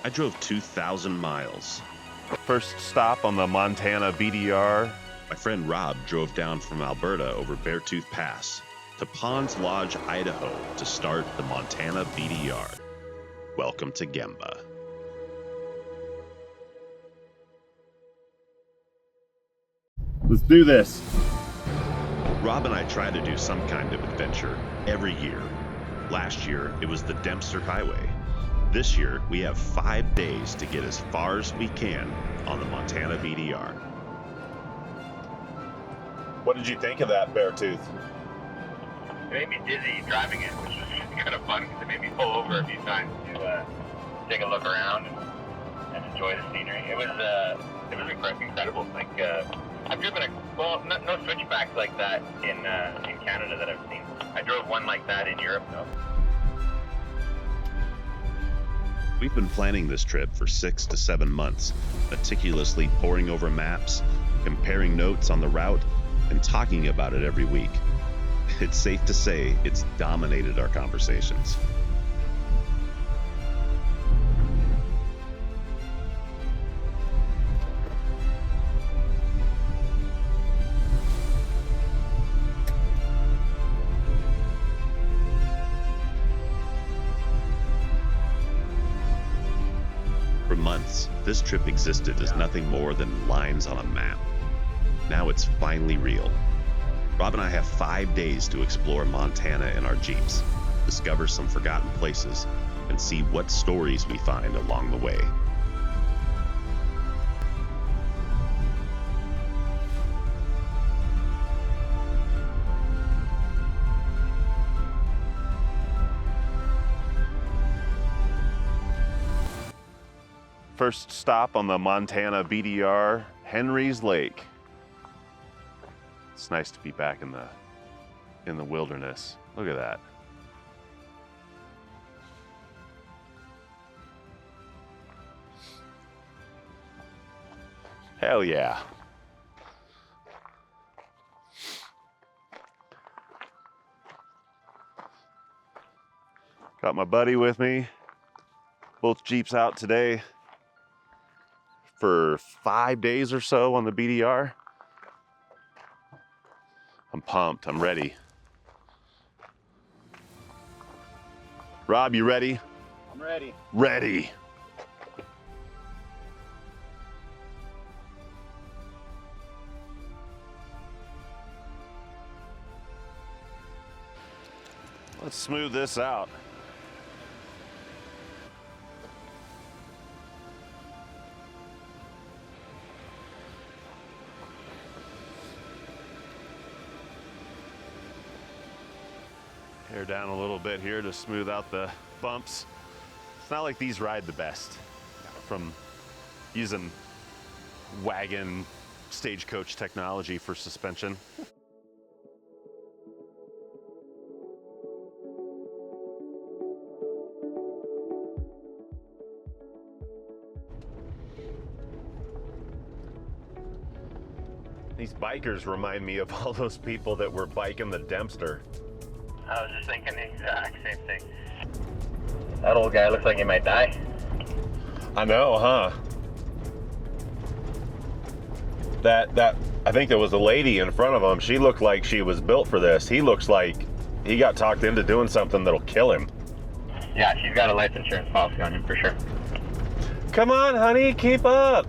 I drove 2,000 miles. First stop on the Montana BDR. My friend Rob drove down from Alberta over Beartooth Pass to Ponds Lodge, Idaho to start the Montana BDR. Welcome to Gemba. Let's do this. Rob and I try to do some kind of adventure every year. Last year, it was the Dempster Highway. This year, we have 5 days to get as far as we can on the Montana BDR. What did you think of that Beartooth? It made me dizzy driving it, which was kind of fun because it made me pull over a few times to take a look around and enjoy the scenery. It was incredible. Like I've driven no switchbacks like that in Canada that I've seen. I drove one like that in Europe though. We've been planning this trip for 6 to 7 months, meticulously poring over maps, comparing notes on the route, and talking about it every week. It's safe to say it's dominated our conversations. For months, this trip existed as nothing more than lines on a map. Now it's finally real. Rob and I have 5 days to explore Montana in our Jeeps, discover some forgotten places, and see what stories we find along the way. First stop on the Montana BDR, Henry's Lake. It's nice to be back in the wilderness. Look at that. Hell yeah. Got my buddy with me. Both Jeeps out today for 5 days or so on the BDR. I'm pumped, I'm ready. Rob, you ready? I'm ready. Ready. Let's smooth this out. Hair down a little bit here to smooth out the bumps. It's not like these ride the best from using wagon stagecoach technology for suspension. These bikers remind me of all those people that were biking the Dempster. I was just thinking the exact same thing. That old guy looks like he might die. I know, huh? That I think there was a lady in front of him. She looked like she was built for this. He looks like he got talked into doing something that'll kill him. Yeah, she's got a life insurance policy on him for sure. Come on, honey, keep up.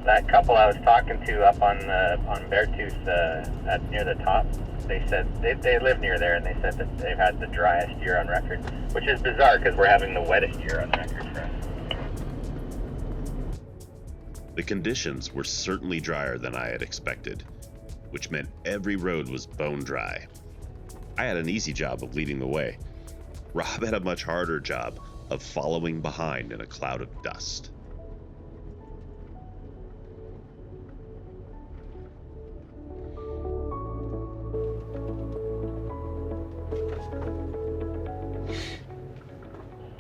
That couple I was talking to up on Beartooth, near the top, they said they live near there, and they said that they've had the driest year on record, which is bizarre because we're having the wettest year on record for us. The conditions were certainly drier than I had expected, which meant every road was bone dry. I had an easy job of leading the way. Rob had a much harder job of following behind in a cloud of dust.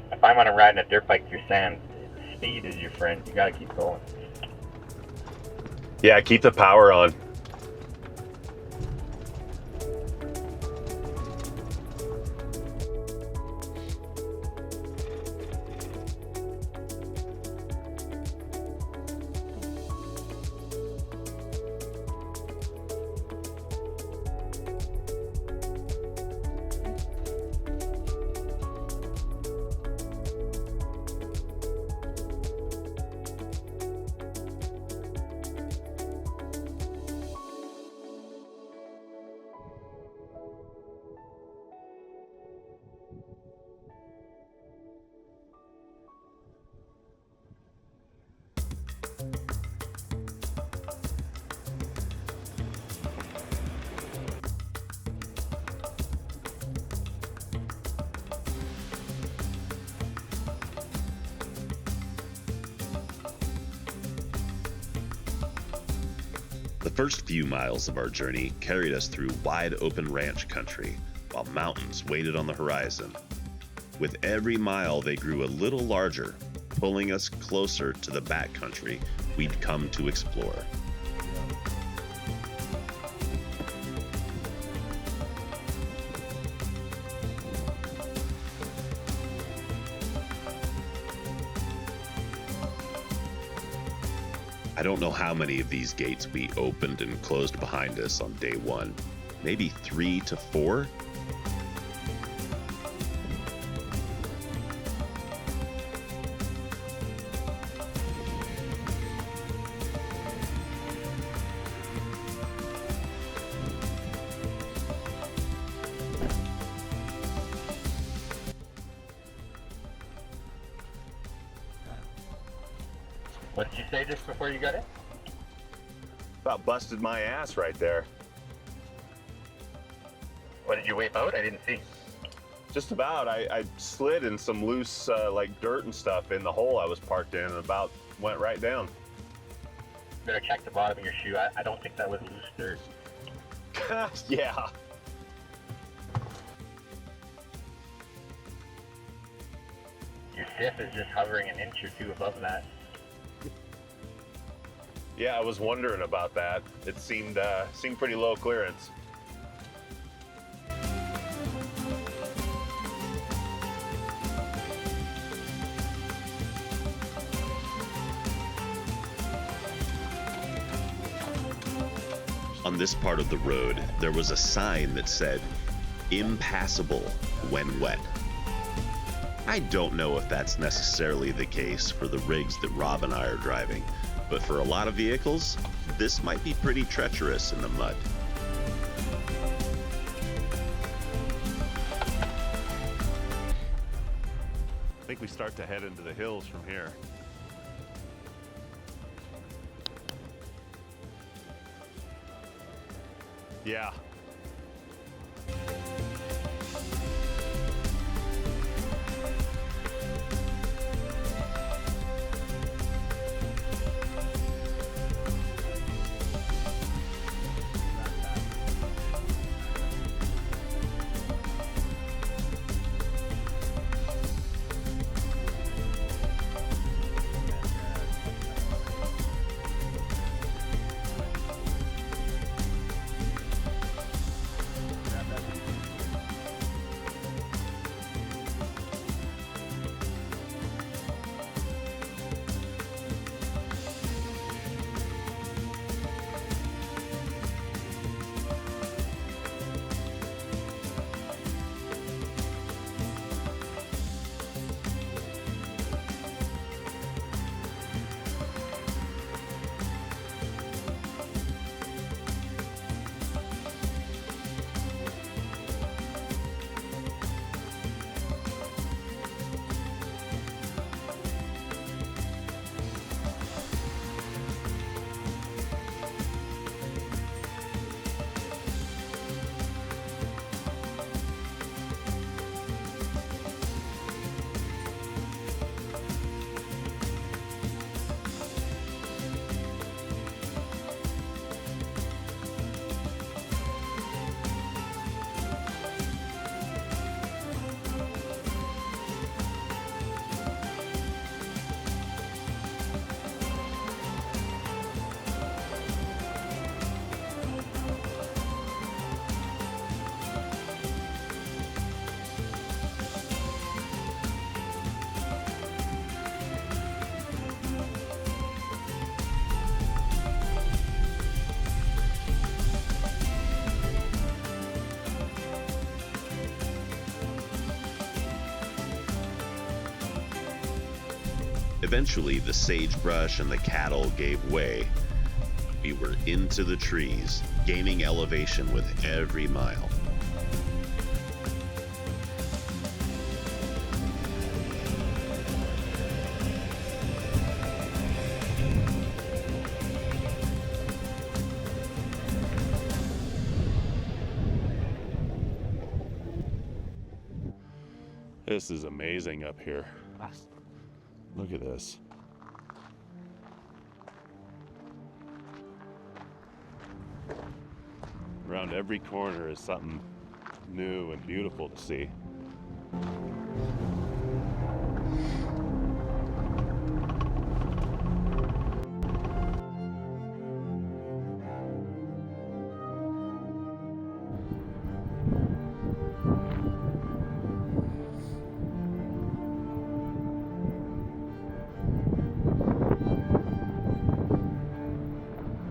If I'm on a riding a dirt bike through sand, speed is your friend. You gotta keep going. Yeah, keep the power on. The first few miles of our journey carried us through wide open ranch country, while mountains waited on the horizon. With every mile, they grew a little larger, pulling us closer to the backcountry we'd come to explore. I don't know how many of these gates we opened and closed behind us on day one. Maybe 3 to 4? What did you say just before you got in? About busted my ass right there. What, did you wipe out? I didn't see. Just about. I slid in some loose like dirt and stuff in the hole I was parked in and about went right down. Better check the bottom of your shoe. I don't think that was loose dirt. Yeah. Your siff is just hovering an inch or two above that. Yeah, I was wondering about that. It seemed pretty low clearance. On this part of the road, there was a sign that said, "Impassable when wet." I don't know if that's necessarily the case for the rigs that Rob and I are driving, but for a lot of vehicles, this might be pretty treacherous in the mud. I think we start to head into the hills from here. Yeah. Eventually, the sagebrush and the cattle gave way. We were into the trees, gaining elevation with every mile. This is amazing up here. Look at this. Around every corner is something new and beautiful to see.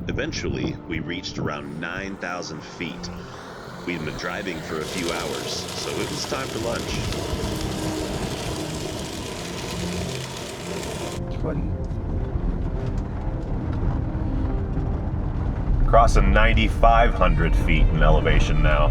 Eventually, we reached around 9,000 feet. We'd been driving for a few hours, so it was time for lunch. Crossing 9,500 feet in elevation now.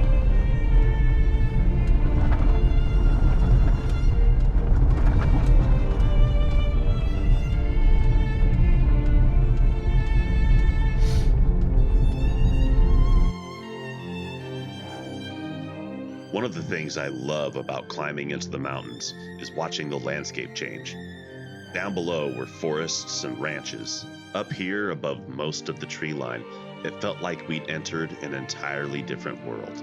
One of the things I love about climbing into the mountains is watching the landscape change. Down below were forests and ranches. Up here, above most of the tree line, it felt like we'd entered an entirely different world.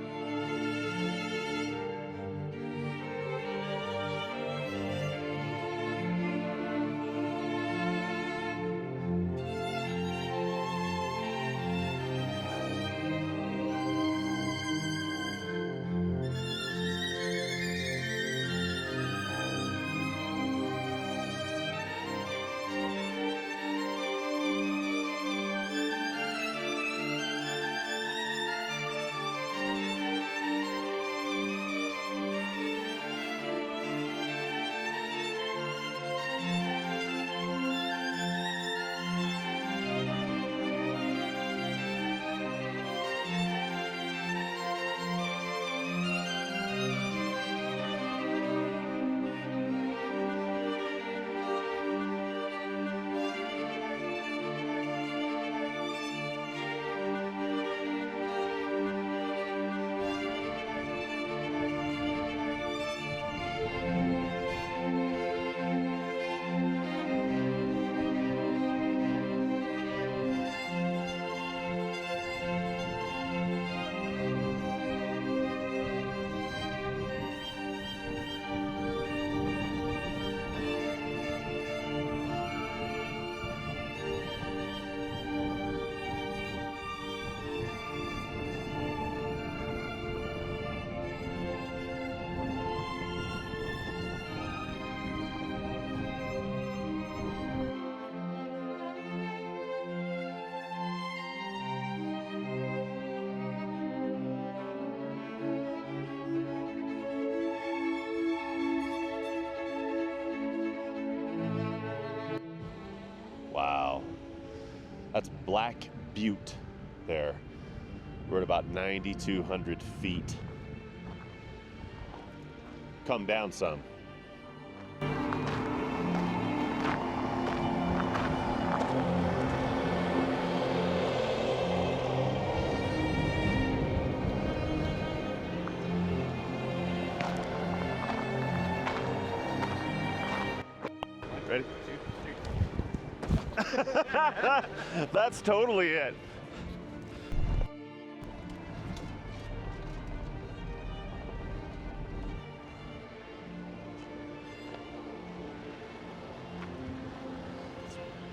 Wow, that's Black Butte there. We're at about 9,200 feet. Come down some. Ready? That's totally it.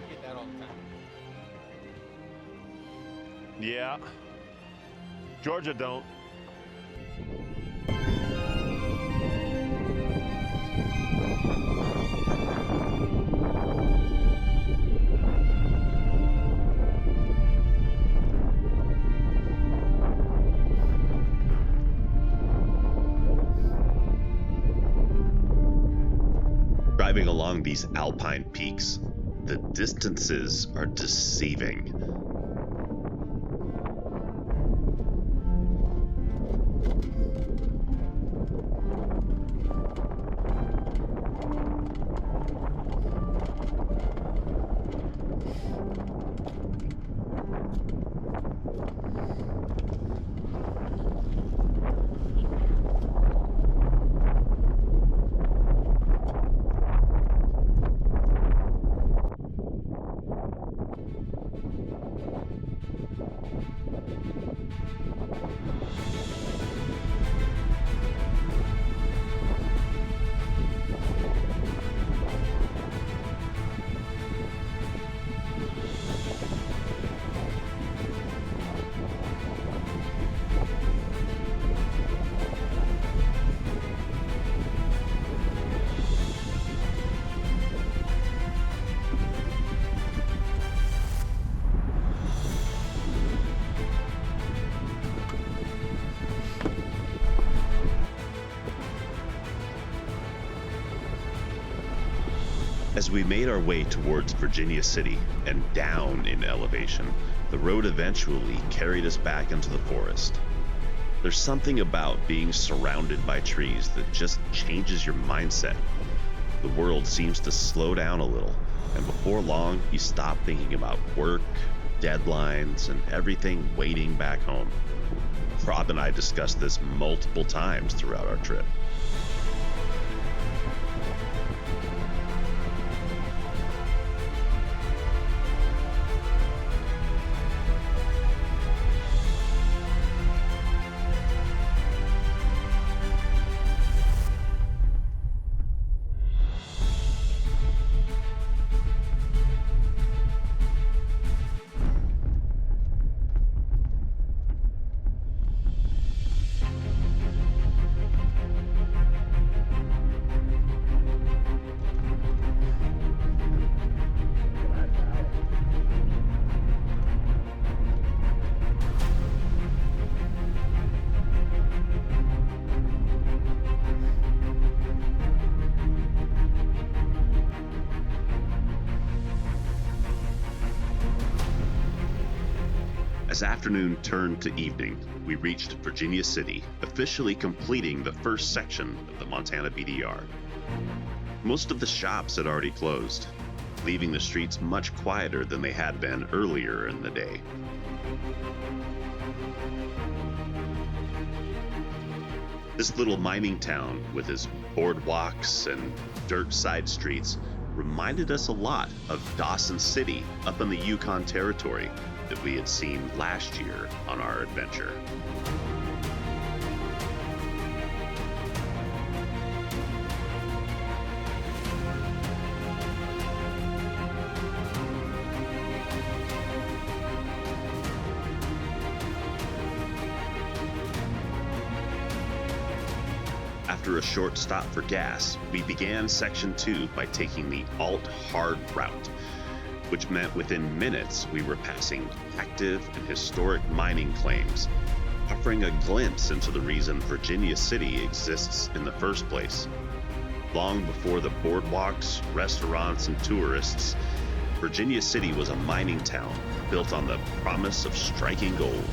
Get that all the time. Yeah. Georgia don't. Driving along these alpine peaks, the distances are deceiving. As we made our way towards Virginia City and down in elevation, the road eventually carried us back into the forest. There's something about being surrounded by trees that just changes your mindset. The world seems to slow down a little, and before long, you stop thinking about work, deadlines, and everything waiting back home. Rob and I discussed this multiple times throughout our trip. As afternoon turned to evening, we reached Virginia City, officially completing the first section of the Montana BDR. Most of the shops had already closed, leaving the streets much quieter than they had been earlier in the day. This little mining town, with its boardwalks and dirt side streets, reminded us a lot of Dawson City up in the Yukon Territory that we had seen last year on our adventure. After a short stop for gas, we began Section 2 by taking the alt-hard route, which meant within minutes we were passing active and historic mining claims, offering a glimpse into the reason Virginia City exists in the first place. Long before the boardwalks, restaurants, and tourists, Virginia City was a mining town built on the promise of striking gold.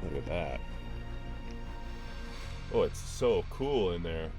Look at that. Oh, it's so cool in there.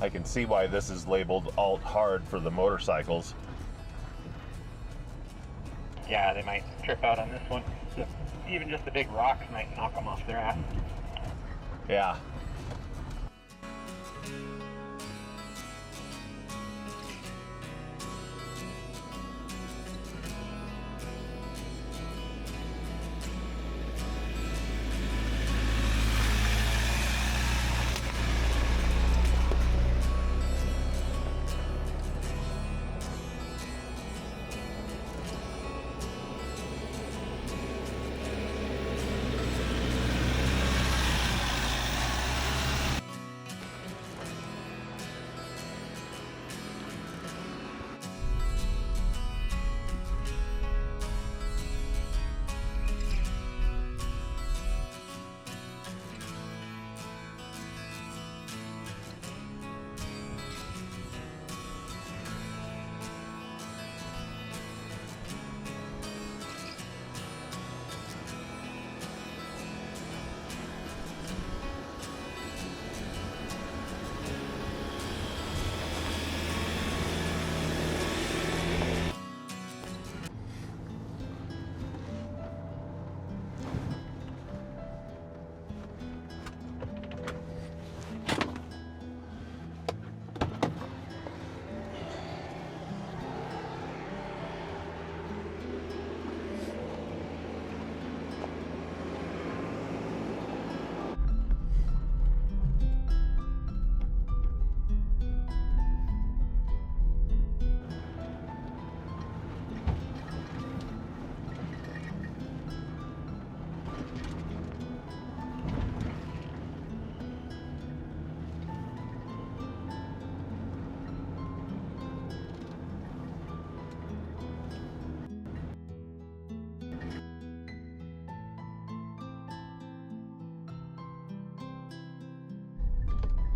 I can see why this is labeled alt hard for the motorcycles. Yeah, they might trip out on this one. So even just the big rocks might knock them off their ass. Yeah.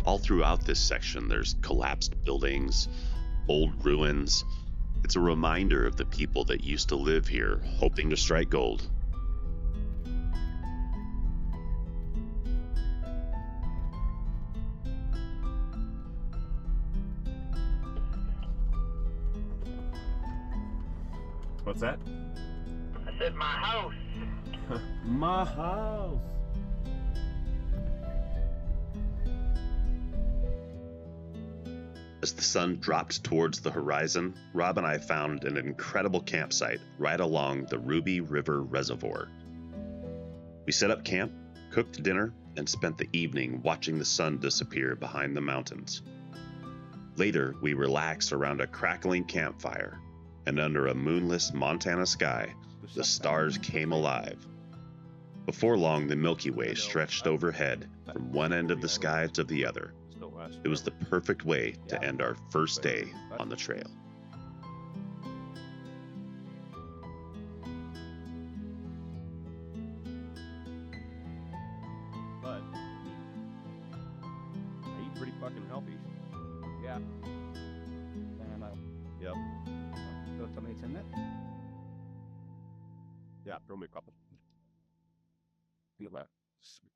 All throughout this section, there's collapsed buildings, old ruins. It's a reminder of the people that used to live here, hoping to strike gold. What's that? I said my house. My house. As the sun dropped towards the horizon, Rob and I found an incredible campsite right along the Ruby River Reservoir. We set up camp, cooked dinner, and spent the evening watching the sun disappear behind the mountains. Later, we relaxed around a crackling campfire, and under a moonless Montana sky, the stars came alive. Before long, the Milky Way stretched overhead from one end of the sky to the other. It was the perfect way to end our first day on the trail. But I eat pretty fucking healthy. Yeah. And yep. So tell me it's in it. Yeah, throw me a couple. Feel that. Sweet.